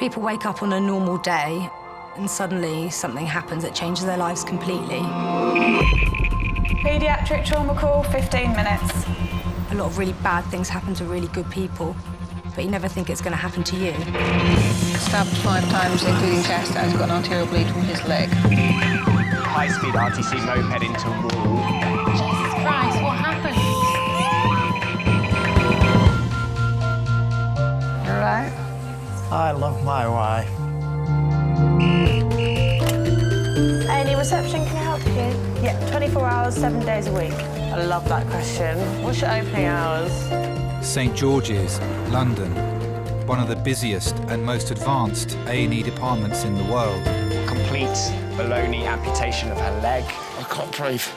People wake up on a normal day and suddenly something happens that changes their lives completely. Paediatric trauma call, 15 minutes. A lot of really bad things happen to really good people, but you never think it's going to happen to you. Stabbed 5 times, including chest, and he's got an arterial bleed from his leg. High-speed RTC moped into a wall. Jesus Christ, what happened? You all right? I love my wife. A&E reception, can I help you? Yeah, 24 hours, 7 days a week. I love that question. What's your opening hours? St George's, London, one of the busiest and most advanced A&E departments in the world. Complete baloney amputation of her leg. I can't breathe.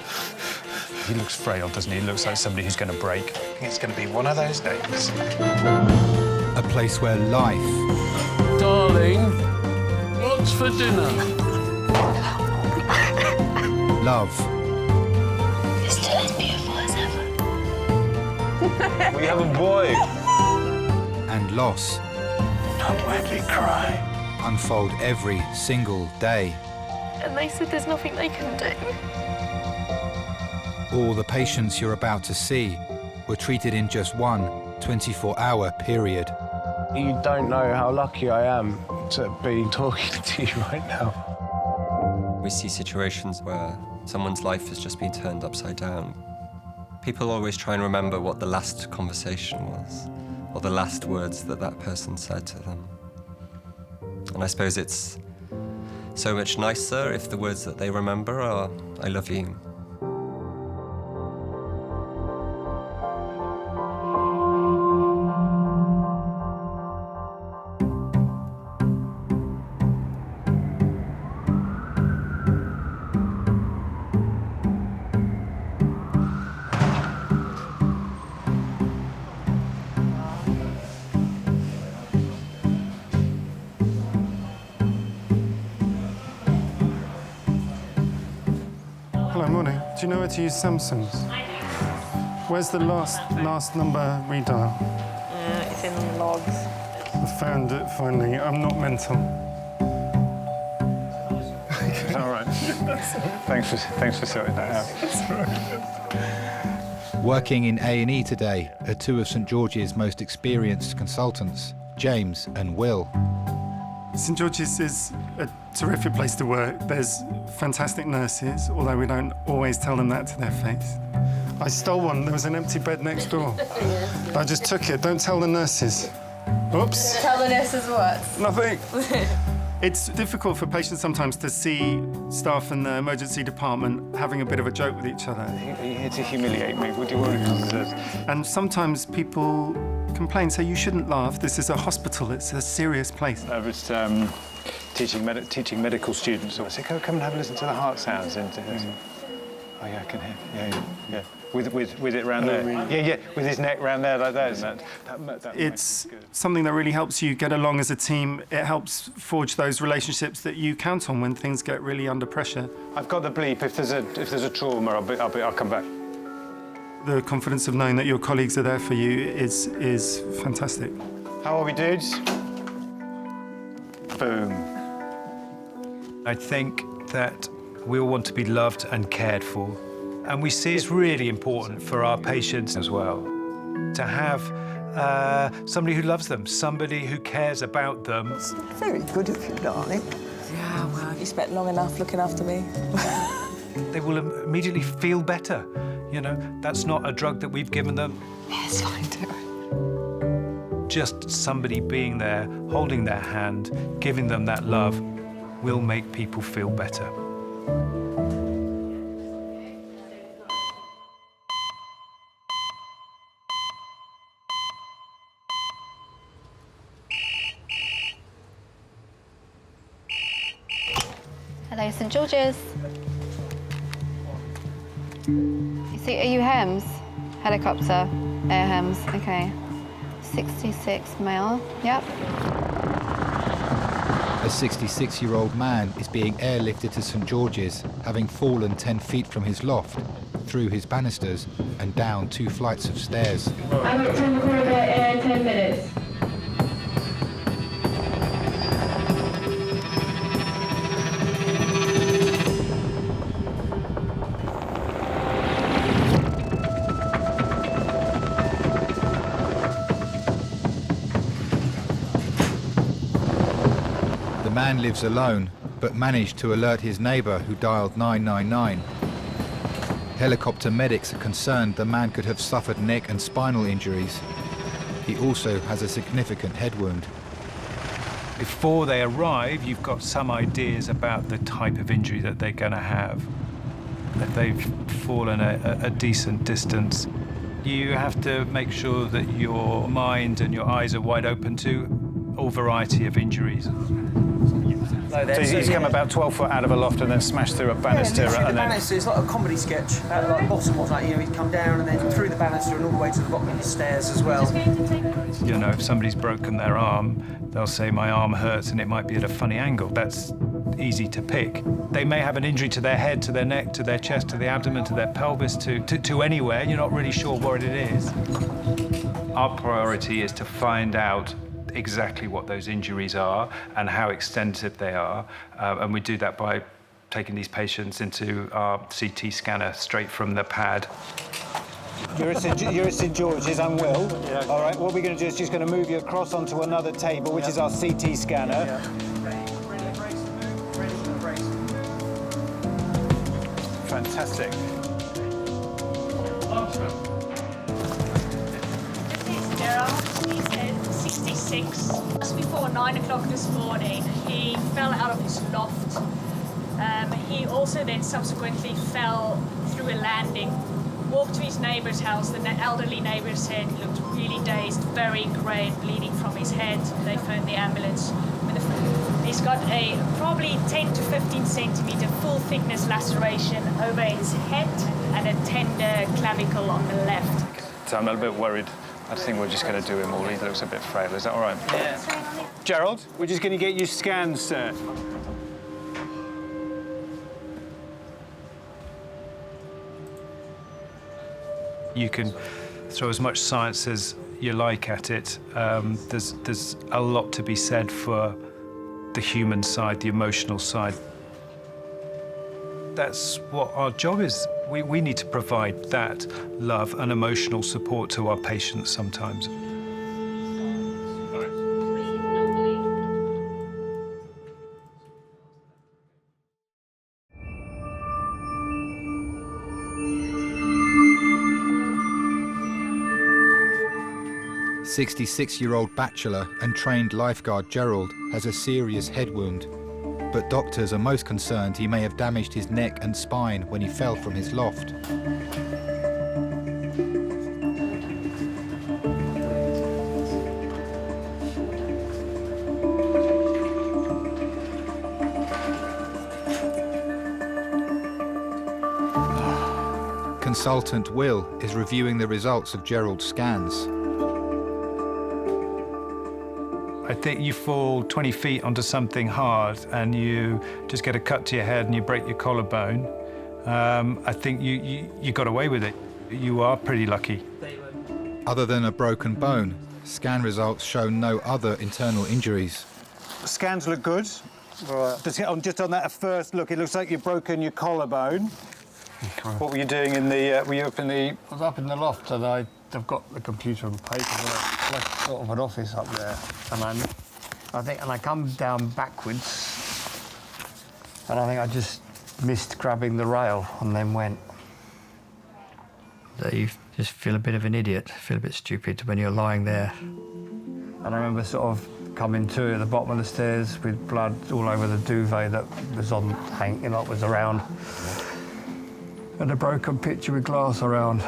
He looks frail, doesn't he? He looks like somebody who's going to break. I think it's going to be one of those days. A place where life... Darling, what's for dinner? love... It's still as beautiful as ever. We have a boy. and loss Don't make me cry. unfold every single day. And they said there's nothing they can do. All the patients you're about to see were treated in just one 24-hour period. You don't know how lucky I am to be talking to you right now. We see situations where someone's life has just been turned upside down. People always try and remember what the last conversation was, or the last words that that person said to them. And I suppose it's so much nicer if the words that they remember are, "I love you." Hello, morning. Do you know where to use Samsungs? Where's the last number redial? It's in the logs. I found it finally. I'm not mental. All right. Thanks for sorting that out. Working in A&E today are two of St George's most experienced consultants, James and Will. St George's is a terrific place to work. There's fantastic nurses, although we don't always tell them that to their face. I stole one. There was an empty bed next door. I just took it. Don't tell the nurses. Oops. Tell the nurses what? Nothing. It's difficult for patients sometimes to see staff in the emergency department having a bit of a joke with each other. Are you here to humiliate me? What do you want to do? And sometimes people complain, say you shouldn't laugh. This is a hospital. It's a serious place. I was teaching medical students. I said, come and have a listen to the heart sounds. And, oh yeah, I can hear. Yeah. With it round there. Really? Yeah. With his neck round there like that. Isn't that it's something that really helps you get along as a team. It helps forge those relationships that you count on when things get really under pressure. I've got the bleep. If there's a trauma, I'll come back. The confidence of knowing that your colleagues are there for you is fantastic. How are we, dudes? Boom. I think that we all want to be loved and cared for. And we see it's really important for our patients as well to have somebody who loves them, somebody who cares about them. It's very good of you, darling. Yeah, well, you spent long enough looking after me. They will immediately feel better. You know, that's not a drug that we've given them. Yes, I do. Just somebody being there, holding their hand, giving them that love will make people feel better. Hello, St George's. You see, are you Hems? Helicopter, Air Hems, okay. 66 male, yep. A 66-year-old man is being airlifted to St George's, having fallen 10 feet from his loft, through his banisters and down 2 flights of stairs. I'm at 10 corridor, air in 10 minutes. man lives alone, but managed to alert his neighbour who dialed 999. Helicopter medics are concerned the man could have suffered neck and spinal injuries. He also has a significant head wound. Before they arrive, you've got some ideas about the type of injury that they're going to have. If they've fallen a decent distance, you have to make sure that your mind and your eyes are wide open to all variety of injuries. So he's come about 12 foot out of a loft and then smashed through a banister. Yeah, the banister is like a comedy sketch. Like the bottom was like, you know, he'd come down and then through the banister and all the way to the bottom of the stairs as well. You know, if somebody's broken their arm, they'll say, my arm hurts, and it might be at a funny angle. That's easy to pick. They may have an injury to their head, to their neck, to their chest, to the abdomen, to their pelvis, to anywhere. You're not really sure what it is. Our priority is to find out exactly what those injuries are and how extensive they are. And we do that by taking these patients into our CT scanner straight from the pad. You're at St George's, I'm Will. Yeah. All right, what we're going to do is just going to move you across onto another table, which is our CT scanner. Yeah. Fantastic. Gerald, he's 66. Just before 9 o'clock this morning, he fell out of his loft. He also then subsequently fell through a landing, walked to his neighbour's house. The elderly neighbour said he looked really dazed, very grey and bleeding from his head. They phoned the ambulance. He's got a probably 10 to 15 centimetre full thickness laceration over his head and a tender clavicle on the left. So I'm a little bit worried. I think we're just going to do him all. He looks a bit frail. Is that all right? Yeah. Gerald, we're just going to get you scanned, sir. You can throw as much science as you like at it. There's a lot to be said for the human side, the emotional side. That's what our job is. We need to provide that love and emotional support to our patients sometimes. "66-year-old bachelor and trained lifeguard Gerald has a serious head wound, but doctors are most concerned he may have damaged his neck and spine when he fell from his loft. Consultant Will is reviewing the results of Gerald's scans. I think you fall 20 feet onto something hard and you just get a cut to your head and you break your collarbone. I think you got away with it. You are pretty lucky. Other than a broken bone, scan results show no other internal injuries. Scans look good. Right. Just on that first look, it looks like you've broken your collarbone. Okay. What were you doing in the... were you up in the... I was up in the loft and I've got the computer and paper, like sort of an office up there. And I come down backwards and I think I just missed grabbing the rail and then went. You just feel a bit of an idiot, feel a bit stupid when you're lying there. And I remember sort of coming to at the bottom of the stairs with blood all over the duvet that was was around. And a broken pitcher with glass around.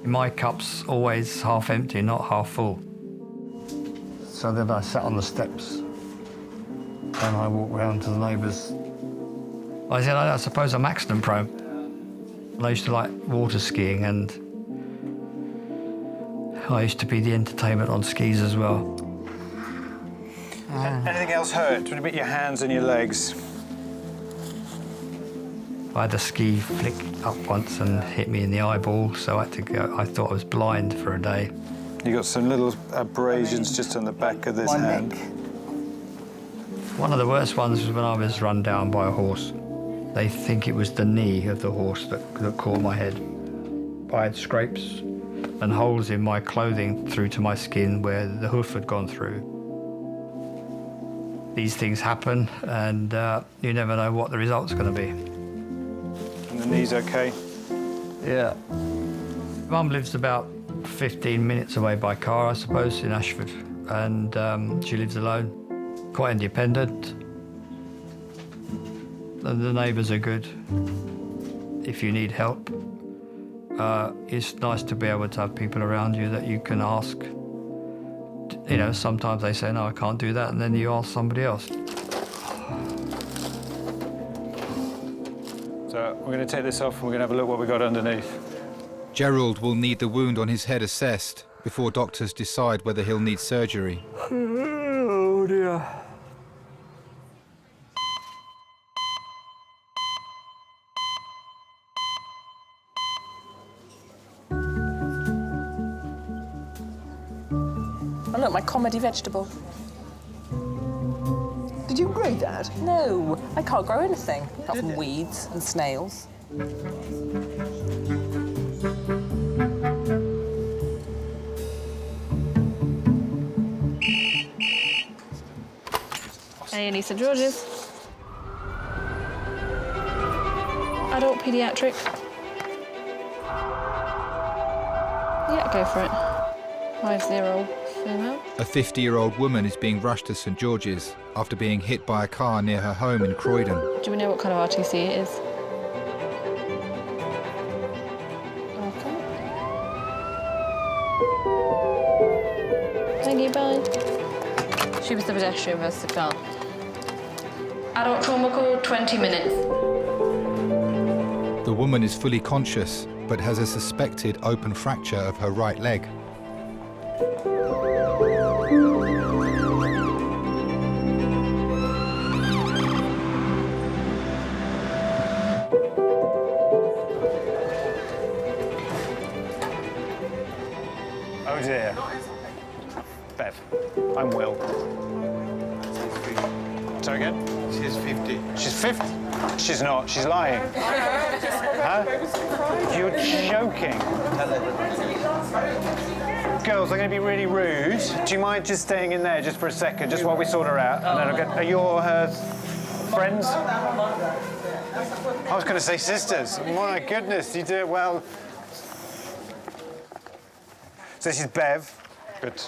My cup's always half empty, not half full. So then I sat on the steps and I walked round to the neighbours. I said, I suppose I'm accident prone. I used to like water skiing and I used to be the entertainment on skis as well. Anything else hurt? Do you want to bit your hands and your legs? I had a ski flick up once and hit me in the eyeball, so I had to go. I thought I was blind for a day. You got some little abrasions just on the back of this hand. One of the worst ones was when I was run down by a horse. They think it was the knee of the horse that caught my head. I had scrapes and holes in my clothing through to my skin where the hoof had gone through. these things happen, and you never know what the result's going to be. And the knee's okay? Yeah. Mum lives about 15 minutes away by car, I suppose, in Ashford, and she lives alone, quite independent. And the neighbours are good. If you need help, it's nice to be able to have people around you that you can ask. You know, sometimes they say, no, I can't do that, and then you ask somebody else. So we're going to take this off and we're going to have a look what we've got underneath. Gerald will need the wound on his head assessed before doctors decide whether he'll need surgery. Oh dear. Oh look, my comedy vegetable. Did you grow that? No, I can't grow anything apart from weeds and snails. A&E St George's. Adult paediatric. Yeah, go for it. 5-0 female. A 50-year-old woman is being rushed to St George's after being hit by a car near her home in Croydon. Do we know what kind of RTC it is? Okay. Thank you, bye. She was the pedestrian versus the car. Adult trauma call, 20 minutes. The woman is fully conscious, but has a suspected open fracture of her right leg. Oh dear. Bev, I'm Will. So again? She's 50. She's 50? She's not, she's lying. Huh? You're joking. Girls, I'm going to be really rude. Do you mind just staying in there just for a second, just while we sort her out? And then I'll get... Are you or her friends? I was going to say sisters. My goodness, you do it well. So this is Bev. Good.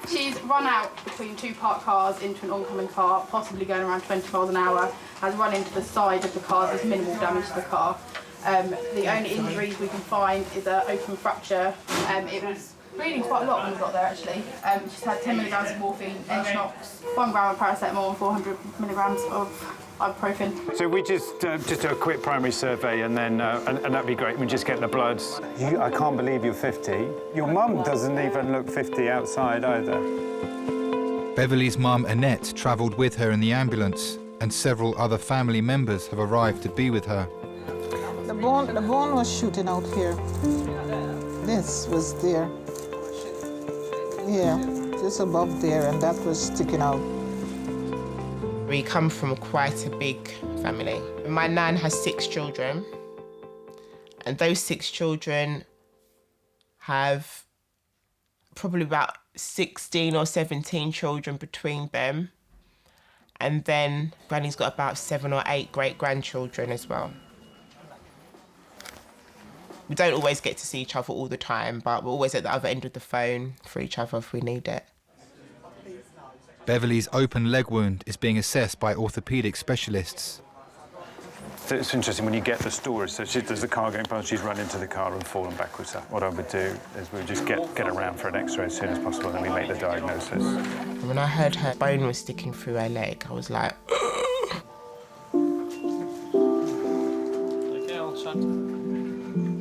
She's run out between two parked cars into an oncoming car, possibly going around 20 miles an hour, has run into the side of the car. There's minimal damage to the car. The only injuries we can find is an open fracture. It was bleeding quite a lot when we got there, actually. She's had 10 milligrams of morphine, N-Schnox, 1 gram of paracetamol and 400 milligrams of ibuprofen. So we just do a quick primary survey and then and that'd be great. We just get the bloods. I can't believe you're 50. Your mum doesn't even look 50 outside either. Beverly's mum, Annette, travelled with her in the ambulance, and several other family members have arrived to be with her. The bone was shooting out here. This was there. Yeah, just above there, and that was sticking out. We come from quite a big family. My nan has 6 children, and those 6 children have probably about 16 or 17 children between them. And then Granny's got about 7 or 8 great-grandchildren as well. We don't always get to see each other all the time, but we're always at the other end of the phone for each other if we need it. Beverly's open leg wound is being assessed by orthopaedic specialists. It's interesting when you get the story. So there's the car going past, she's run into the car and fallen backwards. What I would do is we would just get around for an X-ray as soon as possible, and then we make the diagnosis. When I heard her bone was sticking through her leg, I was like...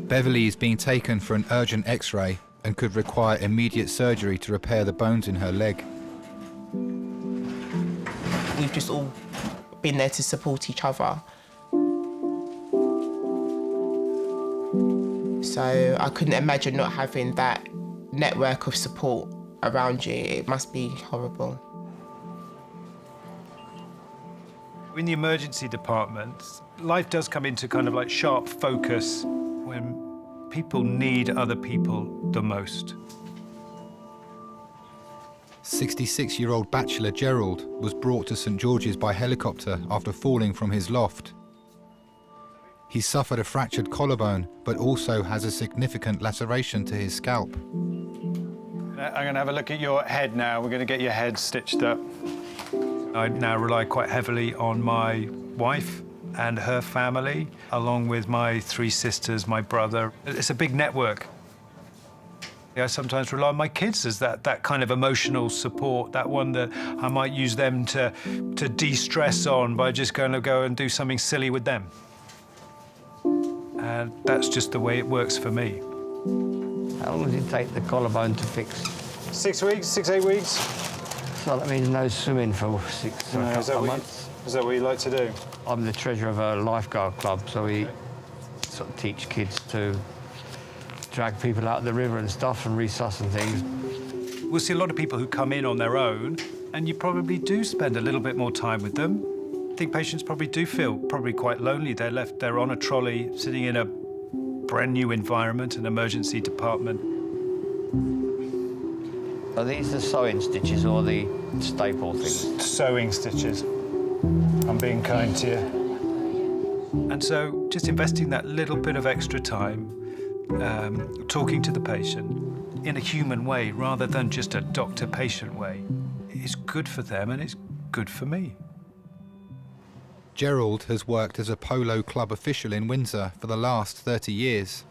Beverly is being taken for an urgent X-ray and could require immediate surgery to repair the bones in her leg. We've just all been there to support each other. So I couldn't imagine not having that network of support around you. It must be horrible. In the emergency department, life does come into kind of like sharp focus when people need other people the most. 66-year-old bachelor Gerald was brought to St George's by helicopter after falling from his loft. He suffered a fractured collarbone, but also has a significant laceration to his scalp. I'm going to have a look at your head now. We're going to get your head stitched up. I now rely quite heavily on my wife and her family, along with my 3 sisters, my brother. It's a big network. I sometimes rely on my kids as that kind of emotional support, that one that I might use them to de-stress on by just going to go and do something silly with them. And that's just the way it works for me. How long does it take the collarbone to fix? 6 weeks, 6, 8 weeks. So that means no swimming for 6 or a couple of months. Is that what you like to do? I'm the treasurer of a lifeguard club, so we sort of teach kids to drag people out of the river and stuff and resus and things. We'll see a lot of people who come in on their own, and you probably do spend a little bit more time with them. I think patients probably do feel quite lonely. They're on a trolley, sitting in a brand new environment, an emergency department. Are these the sewing stitches or the staple things? Sewing stitches. I'm being kind to you. And so just investing that little bit of extra time, talking to the patient in a human way rather than just a doctor-patient way, is good for them and it's good for me. Gerald has worked as a polo club official in Windsor for the last 30 years.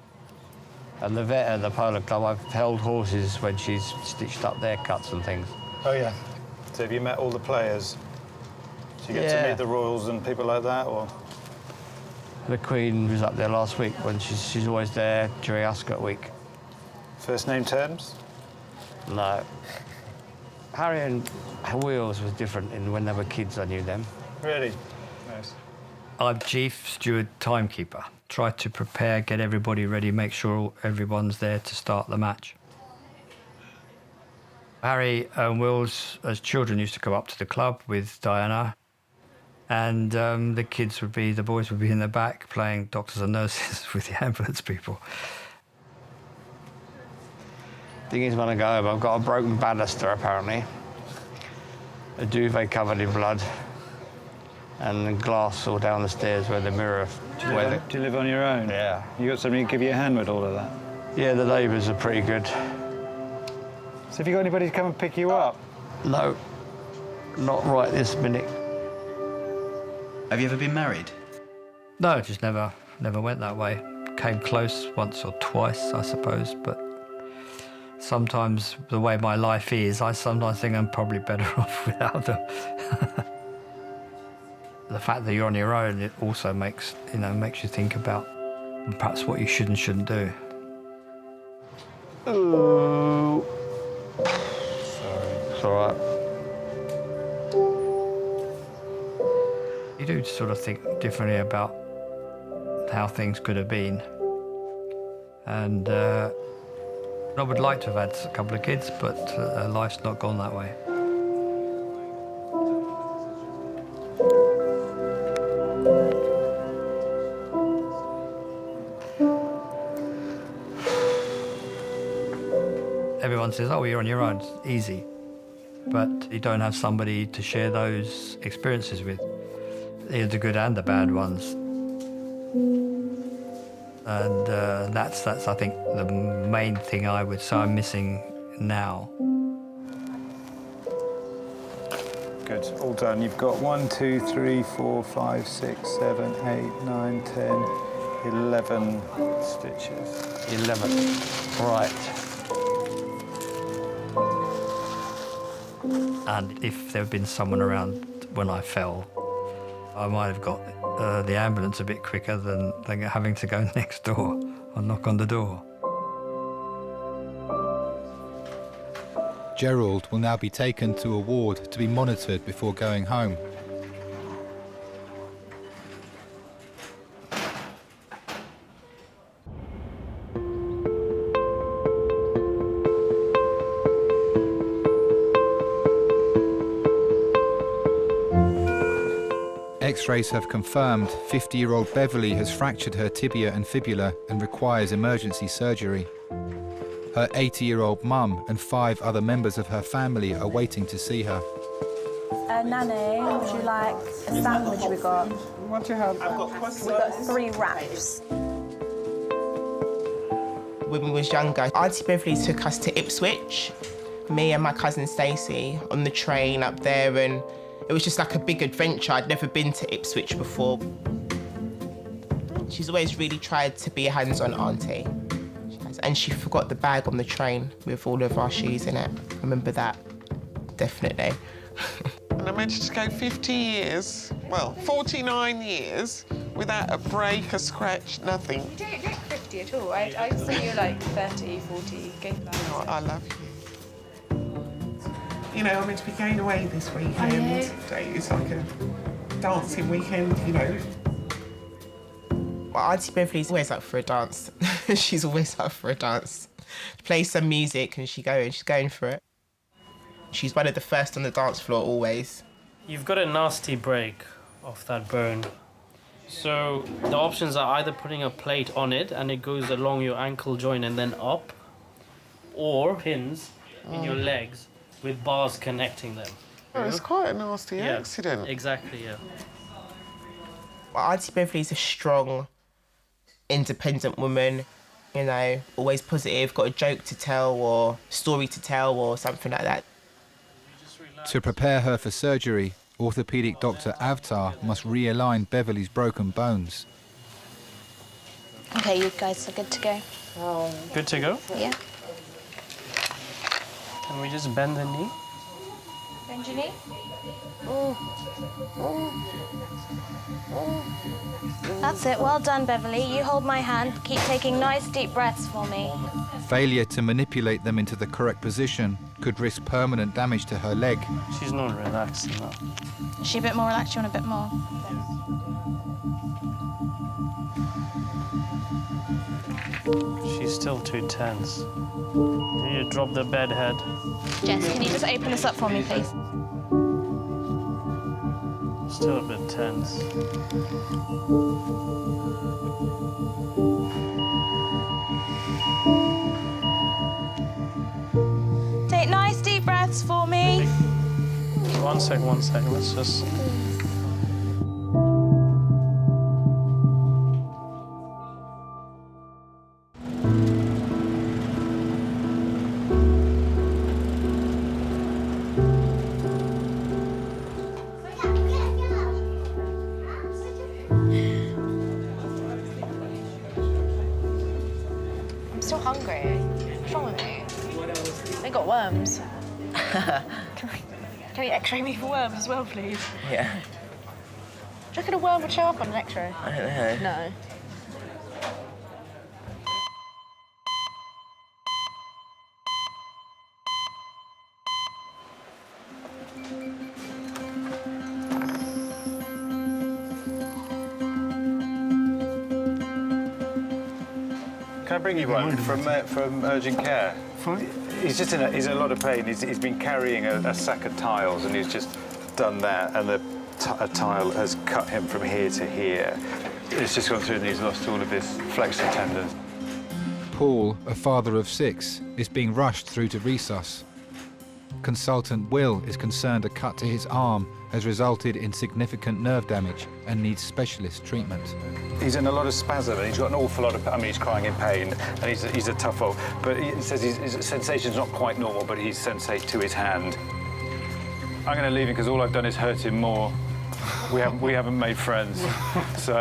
And the vet at the polo club, I've held horses when she's stitched up their cuts and things. Oh, yeah. So have you met all the players? Do you get to meet the royals and people like that, or...? The Queen was up there last week when she's always there during Ascot week. First name terms? No. Harry and Wheels was different when they were kids, I knew them. Really? Nice. I'm chief steward timekeeper. Try to prepare, get everybody ready, make sure everyone's there to start the match. Harry and Wills, as children, used to come up to the club with Diana, and the boys would be in the back playing doctors and nurses with the ambulance people. Thing is, when I go home, I've got a broken banister, apparently, a duvet covered in blood, and glass all down the stairs where the mirror... Do you live on your own? Yeah. You got somebody to give you a hand with all of that? Yeah, the neighbours are pretty good. So have you got anybody to come and pick you up? No, not right this minute. Have you ever been married? No, just never went that way. Came close once or twice, I suppose, but sometimes the way my life is, I sometimes think I'm probably better off without them. The fact that you're on your own, it also makes you think about perhaps what you should and shouldn't do. Oh. Sorry. It's all right. You do sort of think differently about how things could have been. And I would like to have had a couple of kids, but life's not gone that way. Everyone says, oh, you're on your own, it's easy. But you don't have somebody to share those experiences with, the good and the bad ones. And that's I think, the main thing I would say I'm missing now. Good, all done. You've got 1, 2, 3, 4, 5, 6, 7, 8, 9, 10, 11 stitches. 11, right. And if there had been someone around when I fell, I might have got the ambulance a bit quicker than having to go next door or knock on the door. Gerald will now be taken to a ward to be monitored before going home. X-rays have confirmed 50-year-old Beverly has fractured her tibia and fibula and requires emergency surgery. Her 80-year-old mum and 5 other members of her family are waiting to see her. Nanny, would you like a sandwich we got? What do you have? We've got 3 wraps. When we was younger, Auntie Beverly took us to Ipswich, me and my cousin Stacey, on the train up there, and it was just like a big adventure. I'd never been to Ipswich before. She's always really tried to be a hands-on auntie. And she forgot the bag on the train with all of our shoes in it. I remember that, definitely. And I managed to go 50 years, well, 49 years, without a break, a scratch, nothing. You don't look 50 at all. I see you like 30, 40. Go for that. You know what, I love you. You know, I'm meant to be going away this weekend. It's like a dancing weekend, you know. Well, Auntie Beverly's always up for a dance. She's always up for a dance. She plays some music and she's going for it. She's one of the first on the dance floor, always. You've got a nasty break off that bone. So the options are either putting a plate on it and it goes along your ankle joint and then up, or pins in your legs with bars connecting them. Oh, it's quite a nasty accident. Exactly, yeah. Well, Auntie Beverly's a strong, independent woman, you know, always positive, got a joke to tell or story to tell or something like that. To prepare her for surgery, orthopaedic doctor Avtar must realign Beverly's broken bones. Okay, you guys are good to go. Good to go? Yeah. Can we just bend the knee? Bend your knee. That's it. Well done, Beverly. You hold my hand. Keep taking nice deep breaths for me. Failure to manipulate them into the correct position could risk permanent damage to her leg. She's not relaxed enough. Is she a bit more relaxed? You want a bit more? She's still too tense. You drop the bed head. Jess, can you just open this up for me, please? Still a bit tense. Take nice deep breaths for me. One sec. Let's just... I'm still hungry. What's wrong with me? They got worms. Can you x-ray me for worms as well, please? Yeah. Do you reckon a worm would show up on an x-ray? I don't know. No. Can I bring you one from urgent care? He's just he's in a lot of pain. He's been carrying a sack of tiles and he's just done that, and a tile has cut him from here to here. It's just gone through and he's lost all of his flexor tendons. Paul, a father of 6, is being rushed through to resus. Consultant Will is concerned a cut to his arm has resulted in significant nerve damage and needs specialist treatment. He's in a lot of spasm and he's got an awful lot of, I mean, he's crying in pain and he's a tough old, but he says his sensation's not quite normal, but he's sensate to his hand. I'm going to leave him because all I've done is hurt him more. We haven't made friends. So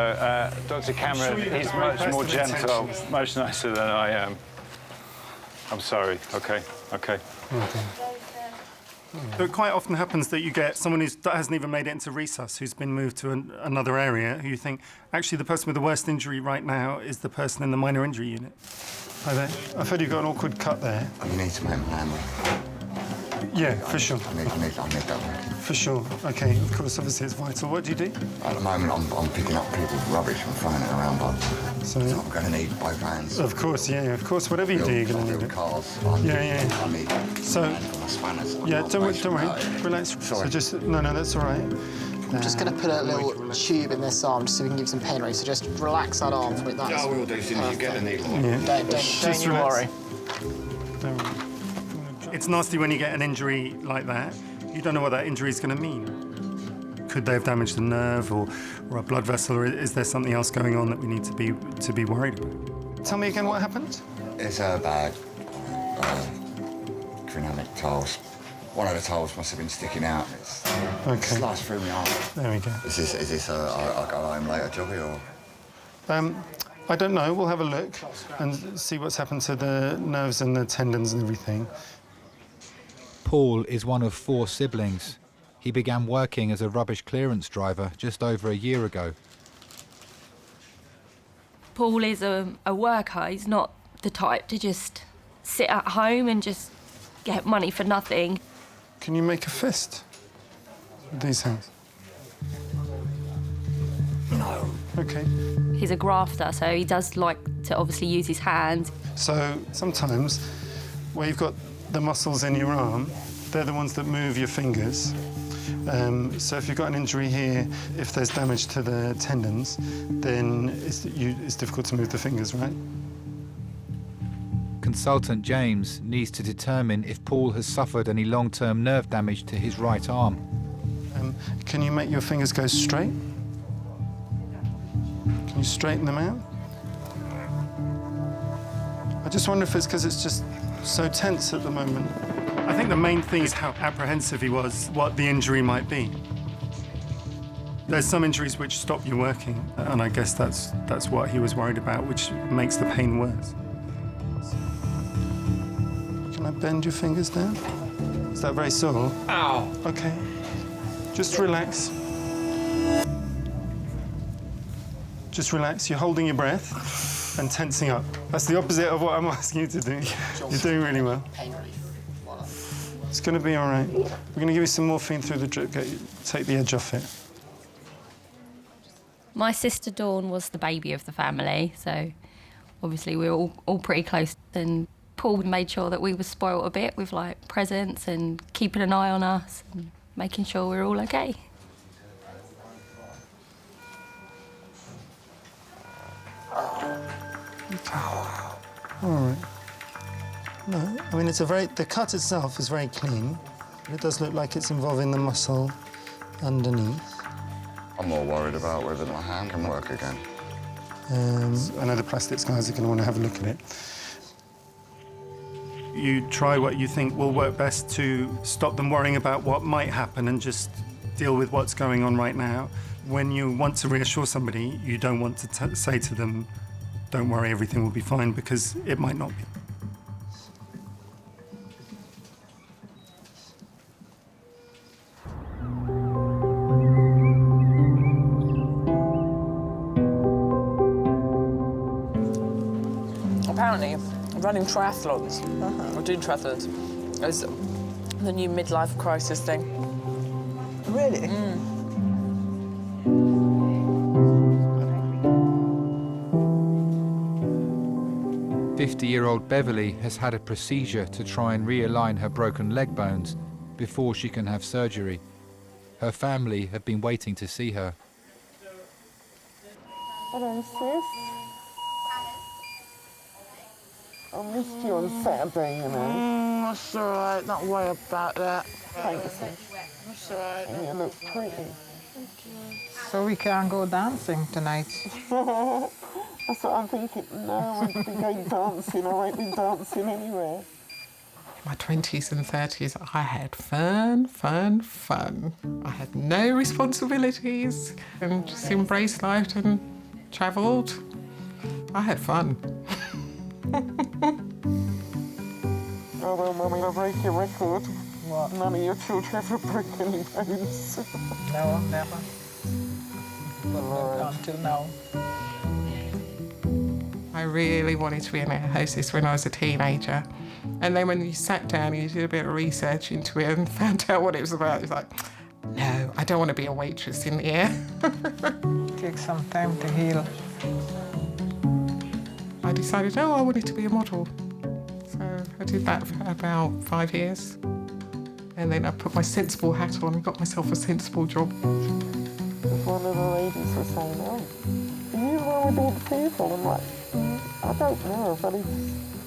Dr. Cameron, he's much more gentle, much nicer than I am. I'm sorry. Okay. It quite often happens that you get someone that hasn't even made it into resus, who's been moved to another area, who you think, actually, the person with the worst injury right now is the person in the minor injury unit. Hi there. I've heard you've got an awkward cut there. I need to make a plan. Yeah, for sure. I need that. For sure. OK, of course, obviously it's vital. What do you do? At the moment, I'm picking up people's rubbish and throwing it around, but so I'm going to need both hands. Of course, yeah, of course. Whatever you do, you're going to need it. Cars. Yeah. I need so, spanners. Yeah, don't worry. Relax. Sorry. So just, no, that's all right. I'm just going to put a little tube in this arm just so we can give some pain relief. So just relax that arm with that. Yeah, I will do as soon as you get the needle. Yeah. Don't you worry. Don't worry. It's nasty when you get an injury like that. You don't know what that injury is going to mean. Could they have damaged a nerve or a blood vessel, or is there something else going on that we need to be worried about? Tell me again what happened? It's a bad ceramic tiles. One of the tiles must have been sticking out. It's sliced through my arm. There we go. Is this I'll go home later, Jobby, or? I don't know. We'll have a look and see what's happened to the nerves and the tendons and everything. Paul is one of 4 siblings. He began working as a rubbish clearance driver just over a year ago. Paul is a worker. He's not the type to just sit at home and just get money for nothing. Can you make a fist with these hands? No. OK. He's a grafter, so he does like to obviously use his hands. So sometimes where you've got the muscles in your arm, they're the ones that move your fingers. So if you've got an injury here, if there's damage to the tendons, then it's difficult to move the fingers, right? Consultant James needs to determine if Paul has suffered any long-term nerve damage to his right arm. Can you make your fingers go straight? Can you straighten them out? I just wonder if it's because it's just so tense at the moment. I think the main thing is how apprehensive he was, what the injury might be. There's some injuries which stop you working, and I guess that's what he was worried about, which makes the pain worse. Can I bend your fingers down? Is that very sore? Ow. OK. Just relax. Just relax. You're holding your breath and tensing up. That's the opposite of what I'm asking you to do. You're doing really well. It's going to be all right. We're going to give you some morphine through the drip, take the edge off it. My sister Dawn was the baby of the family, so obviously we were all pretty close. And Paul made sure that we were spoiled a bit with like presents and keeping an eye on us and making sure we were all okay. All right. No, I mean, the cut itself is very clean, but it does look like it's involving the muscle underneath. I'm more worried about whether my hand can work again. I know the plastics guys are going to want to have a look at it. You try what you think will work best to stop them worrying about what might happen and just deal with what's going on right now. When you want to reassure somebody, you don't want to say to them, don't worry, everything will be fine, because it might not be. Apparently, running triathlons, or doing triathlons, is the new midlife crisis thing. Really? 50-year-old Beverly has had a procedure to try and realign her broken leg bones before she can have surgery. Her family have been waiting to see her. Hello, sis. I missed you on Saturday, you know. That's all right. Don't worry about that. Thank you, sis. That's all right. And you look pretty. Thank you. So we can't go dancing tonight? That's what I'm thinking. No, I won't be going dancing. I won't be dancing anywhere. My 20s and 30s, I had fun, fun, fun. I had no responsibilities and just embraced life and travelled. I had fun. Oh, well, Mummy, I'll break your record. What? None of your children ever broke any bones. No, never. But until now. I really wanted to be an air hostess when I was a teenager. And then when you sat down and you did a bit of research into it and found out what it was about, it's like, no, I don't want to be a waitress in the air. Take some time to heal. I decided, I wanted to be a model. So I did that for about 5 years. And then I put my sensible hat on and got myself a sensible job. One of the ladies was saying, oh, are you the one with all the people? I'm like, I don't know, but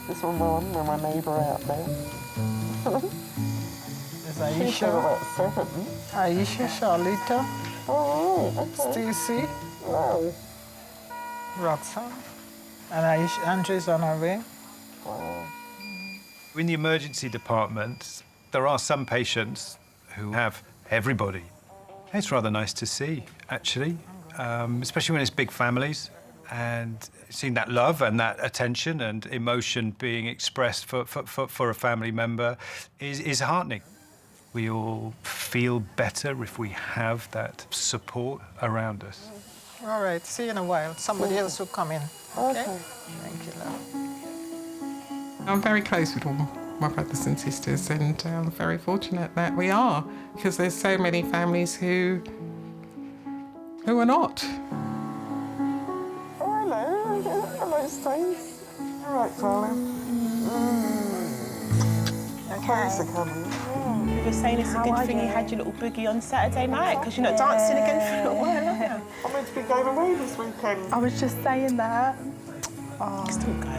This one on with my neighbour out there. Is Aisha? Aisha, Charlita. Oh, okay. Stacy. Wow. Roxanne. And Aisha, Andrew's on her way. Wow. In the emergency department, there are some patients who have everybody. It's rather nice to see, actually, especially when it's big families, and seeing that love and that attention and emotion being expressed for a family member is heartening. We all feel better if we have that support around us. All right, see you in a while. Somebody else will come in. Okay? Thank you, love. I'm very close with all my brothers and sisters, and I'm very fortunate that we are, because there's so many families who are not. Oh, hello. Hello, Stace. All right, darling. Thanks for coming. You were saying it's a good thing you had your little boogie on Saturday night, because you're not dancing again for a little while, are you? I'm meant to be going away this weekend. I was just saying that. Oh. Still go.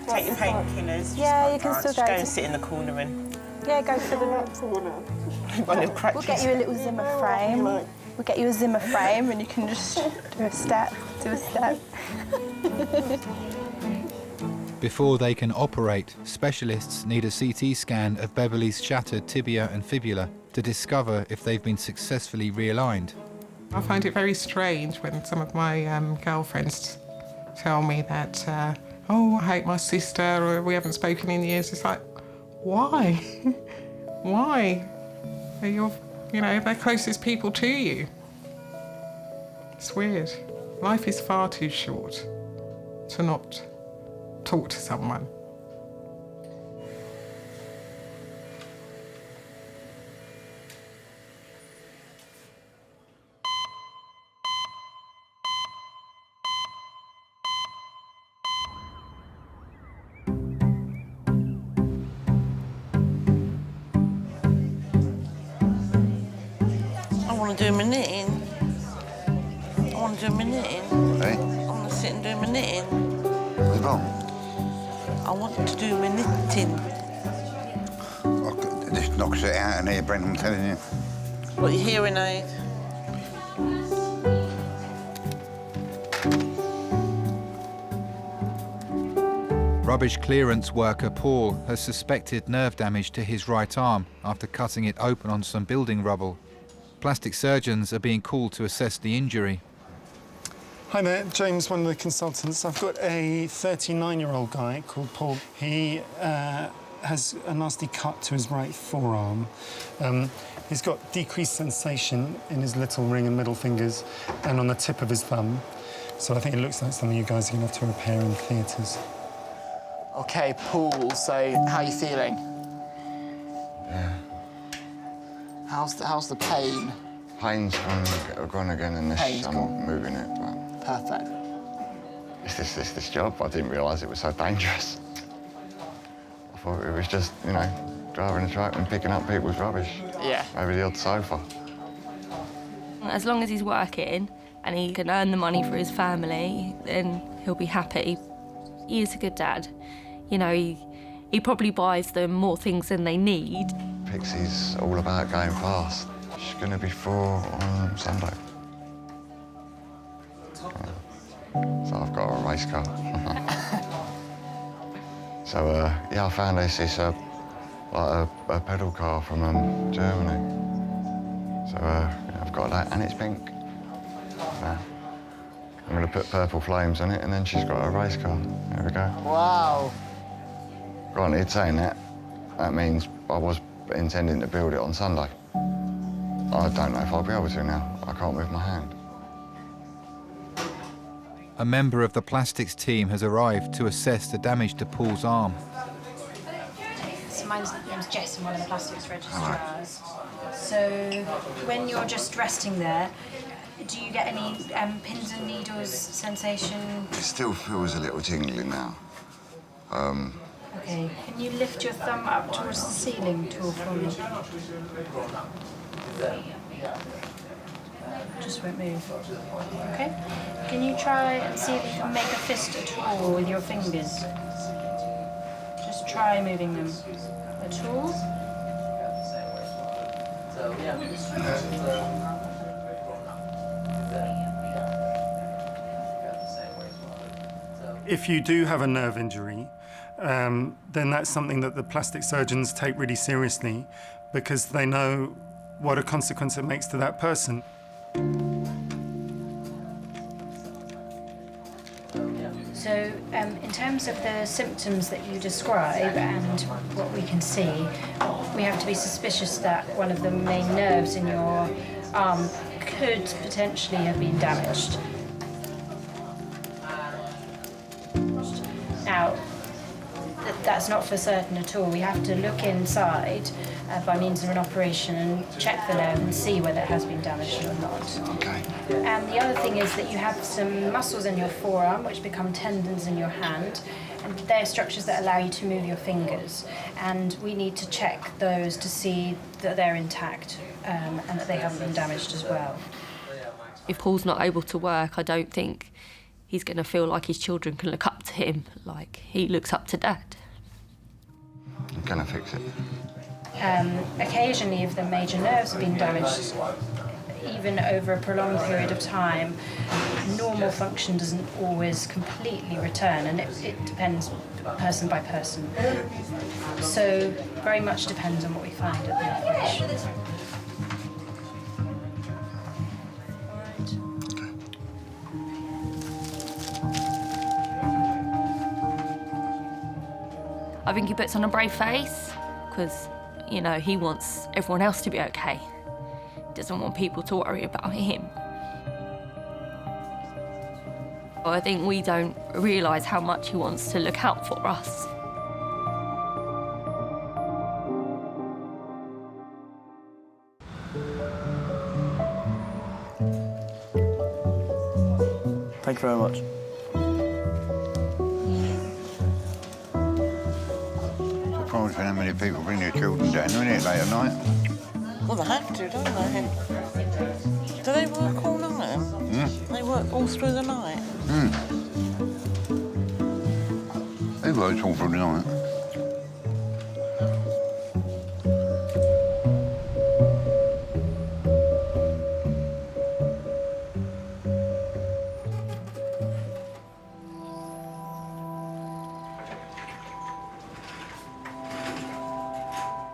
Take your painkillers. Yeah, you can still Just go. go and sit in the corner and... Yeah, go for the corner. We'll get you a little Zimmer frame. We'll get you a Zimmer frame and you can just do a step, do a step. Before they can operate, specialists need a CT scan of Beverly's shattered tibia and fibula to discover if they've been successfully realigned. I find it very strange when some of my girlfriends tell me that, oh, I hate my sister, or we haven't spoken in years. It's like, why? Why? They're they're closest people to you. It's weird. Life is far too short to not talk to someone. I want to do my knitting. I want to do my knitting. Hey? I want to sit and do my knitting. What's wrong? I want to do my knitting. Just knocks it out in here, Brent, I'm telling you. What, your hearing aid? Rubbish clearance worker Paul has suspected nerve damage to his right arm after cutting it open on some building rubble. Plastic surgeons are being called to assess the injury. Hi there, James, one of the consultants. I've got a 39-year-old guy called Paul. He has a nasty cut to his right forearm. He's got decreased sensation in his little ring and middle fingers and on the tip of his thumb. So I think it looks like something you guys are going to have to repair in theatres. OK, Paul, so how are you feeling? Yeah. How's the pain? Pain's gone again unless Pain's I'm gone. moving it, but... Perfect. It's this job. I didn't realise it was so dangerous. I thought it was just, driving a truck and picking up people's rubbish. Yeah. Maybe the odd sofa. As long as he's working and he can earn the money for his family, then he'll be happy. He is a good dad. He probably buys them more things than they need. Pixie's all about going fast. She's going to be 4 on Sunday. So I've got a race car. So, yeah, I found this. It's a pedal car from Germany. So, yeah, I've got that, and it's pink. I'm going to put purple flames on it, and then she's got a race car. There we go. Wow. Granted, saying that means I was intending to build it on Sunday. I don't know if I'll be able to now. I can't move my hand. A member of the plastics team has arrived to assess the damage to Paul's arm. So my name's Jess, I'm one of the plastics registrars. So when you're just resting there, do you get any pins and needles sensation? It still feels a little tingling now. Okay, can you lift your thumb up towards the ceiling at all for me? Just won't move. Okay. Can you try and see if you can make a fist at all with your fingers? try moving them at all. If you do have a nerve injury, then that's something that the plastic surgeons take really seriously because they know what a consequence it makes to that person. So in terms of the symptoms that you describe and what we can see, we have to be suspicious that one of the main nerves in your arm could potentially have been damaged. Now, that's not for certain at all. We have to look inside by means of an operation and check the nerve and see whether it has been damaged or not. Okay. And the other thing is that you have some muscles in your forearm which become tendons in your hand, and they're structures that allow you to move your fingers. And we need to check those to see that they're intact and that they haven't been damaged as well. If Paul's not able to work, I don't think he's going to feel like his children can look up to him like he looks up to Dad. I'm gonna fix it. Occasionally, if the major nerves have been damaged, even over a prolonged period of time, normal function doesn't always completely return, and it depends person by person. So very much depends on what we find at the operation. I think he puts on a brave face because, you know, he wants everyone else to be okay. He doesn't want people to worry about him. I think we don't realise how much he wants to look out for us. Thank you very much. Surprised how many people bring their children down, isn't it, late at night? Well, they have to, don't they? Do they work all night? They work all through the night? They work all through the night.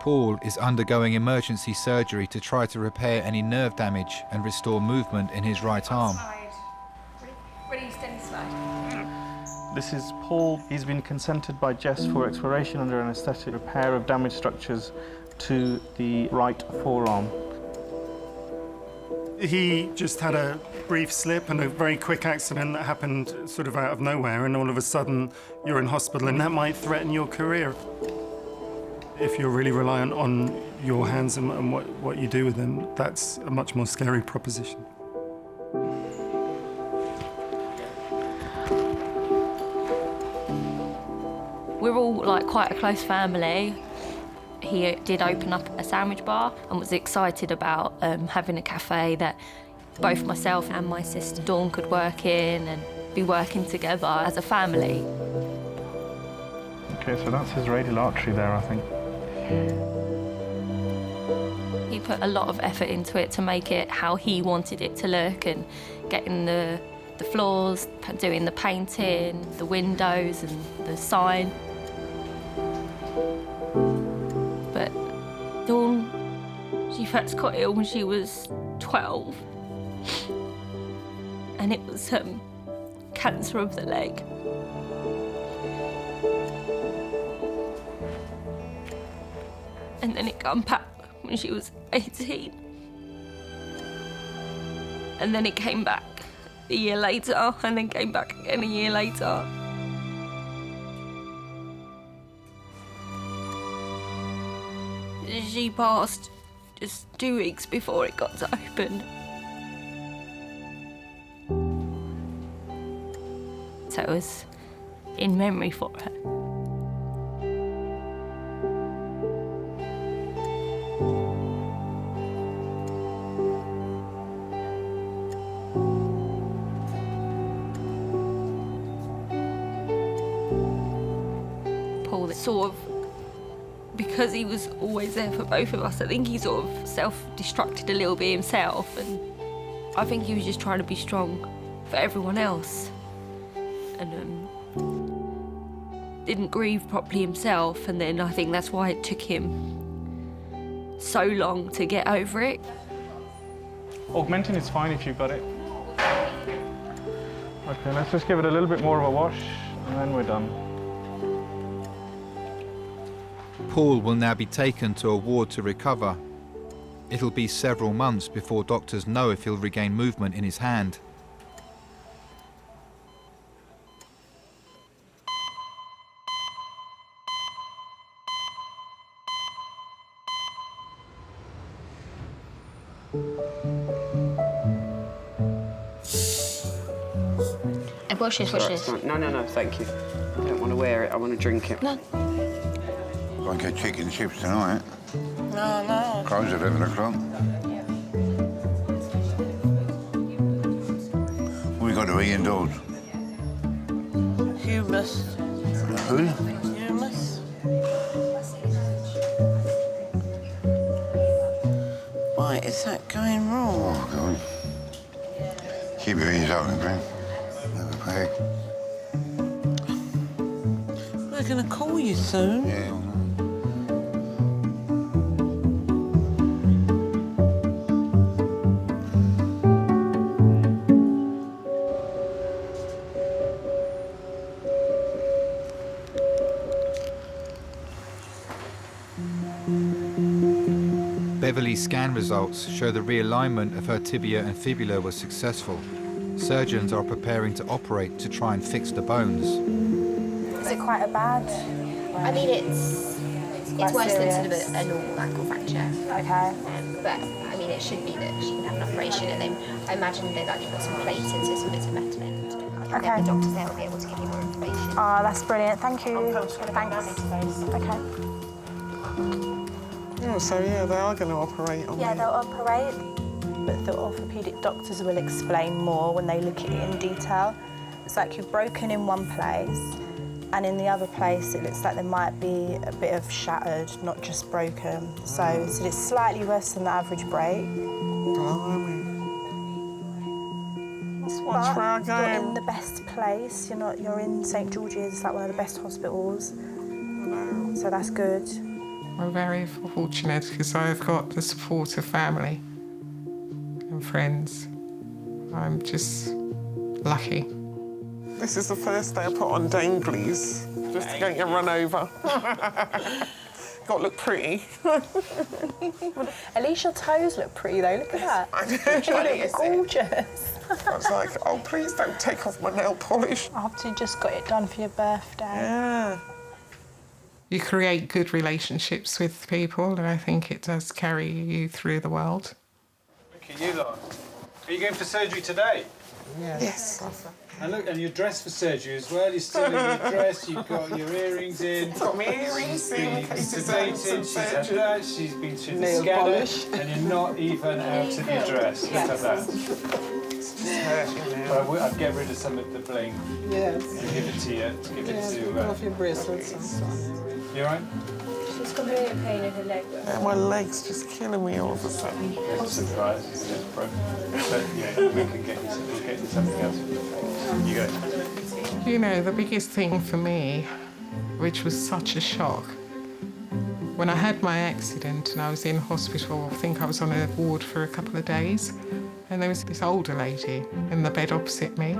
Paul is undergoing emergency surgery to try to repair any nerve damage and restore movement in his right arm. Ready, steady, slide. This is Paul. He's been consented by Jess for exploration under anaesthetic, repair of damaged structures to the right forearm. He just had a brief slip and a very quick accident that happened sort of out of nowhere, and all of a sudden you're in hospital, and that might threaten your career. If you're really reliant on your hands and what you do with them, that's a much more scary proposition. We're all like quite a close family. He did open up a sandwich bar and was excited about having a cafe that both myself and my sister Dawn could work in and be working together as a family. Okay, so that's his radial artery there, I think. He put a lot of effort into it to make it how he wanted it to look, and getting the floors, doing the painting, the windows and the sign. But Dawn, she first got ill when she was 12, and it was cancer of the leg. And then it came back when she was 18. And then it came back a year later, and then came back again a year later. She passed just 2 weeks before it got opened. So it was in memory for her. Paul sort of because he was always there for both of us, I think he sort of self-destructed a little bit himself, and I think he was just trying to be strong for everyone else, and didn't grieve properly himself, and then I think that's why it took him so long to get over it. Augmentin is fine if you've got it. Okay, let's just give it a little bit more of a wash, and then we're done. Paul will now be taken to a ward to recover. It'll be several months before doctors know if he'll regain movement in his hand. Watch this. No, thank you. I don't want to wear it, I want to drink it. No. Won't get chicken and chips tonight. No. Close at 11 o'clock. What we got to eat indoors? Hummus. Who? Hummus. Why is that going wrong? Oh, God. Keep your ears open, Glenn. Never peg. We're going to call you soon. Yeah, I know. Beverly's scan results show the realignment of her tibia and fibula was successful. Surgeons are preparing to operate to try and fix the bones. Is it quite a bad? I mean, it's worse than sort of a normal ankle fracture. Okay. But I mean, it should be that she can have an operation, and then I imagine they've actually got some plates in, so some bits of metal in. Okay. The doctors there will be able to give you more information. Oh, that's brilliant. Thank you. Thanks. Okay. Oh, so yeah, they are going to operate on Yeah, me. they'll operate, but the orthopaedic doctors will explain more when they look at it in detail. It's like you've broken in one place, and in the other place it looks like there might be a bit of shattered, not just broken. So it's slightly worse than the average break. Let's watch where I go. You're in the best place. You're in St George's. It's like one of the best hospitals. So that's good. I'm very fortunate because I've got the support of family and friends. I'm just lucky. This is the first day I put on danglies, just to get you run over. Got to look pretty. At least your toes look pretty though, look at that. I know. You look gorgeous. I was like, oh, please don't take off my nail polish. After you just got it done for your birthday. Yeah. You create good relationships with people, and I think it does carry you through the world. Look at you lot. Are you going for surgery today? Yes. And look, and you're dressed for surgery as well. You're still in your dress. You've got your earrings in. Got my earrings in. She's been sedated. She's had that. She's been through the scanner, and you're not even out of your dress. Look at that. Well, I'd get rid of some of the bling. Yes. Give it to you. Give it to. Off your bracelets and stuff. You all right? She's got a bit of pain in her leg. Yeah, my leg's just killing me all of a sudden. There's a surprise. It's just broken. But yeah, we can get you. We'll get you something else. You go. You know, the biggest thing for me, which was such a shock, when I had my accident and I was in hospital, I think I was on a ward for a couple of days, and there was this older lady in the bed opposite me,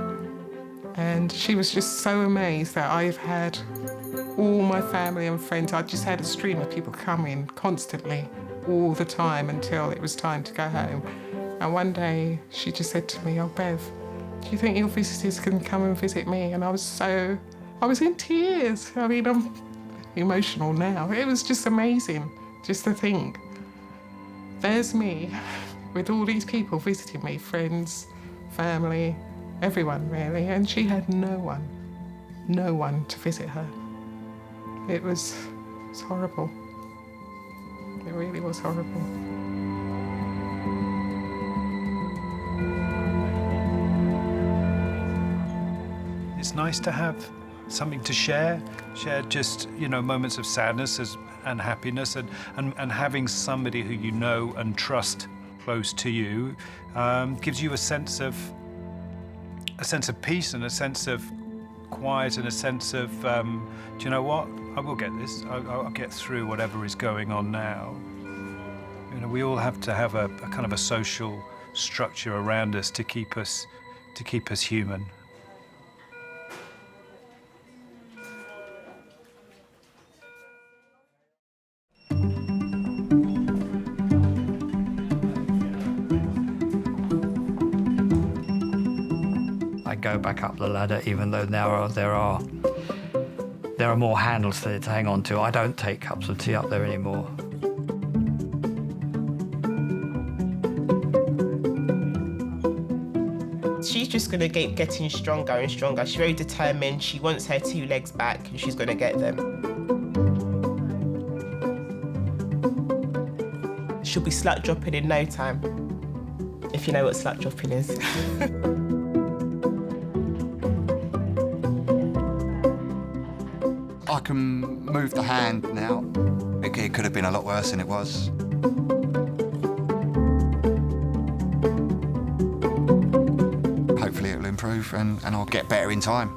and she was just so amazed that I've had all my family and friends. I just had a stream of people coming constantly, all the time, until it was time to go home. And one day she just said to me, "Oh, Bev, do you think your visitors can come and visit me?" And I was in tears. I mean, I'm emotional now. It was just amazing, just to think. There's me, with all these people visiting me, friends, family, everyone really, and she had no one to visit her. It was horrible. It really was horrible. It's nice to have something to share just, you know, moments of sadness and happiness, and having somebody who you know and trust close to you gives you a sense of peace and a sense of quiet and a sense of, do you know what? I will get this. I'll get through whatever is going on now. You know, we all have to have a kind of a social structure around us to keep us human. I go back up the ladder, even though now there are more handles to hang on to. I don't take cups of tea up there anymore. She's just going to keep getting stronger and stronger. She's very determined. She wants her 2 legs back and she's going to get them. She'll be slut dropping in no time, if you know what slut dropping is. I can move the hand now. It could have been a lot worse than it was. Hopefully it'll improve and I'll get better in time.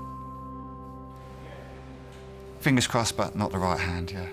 Fingers crossed, but not the right hand, yeah.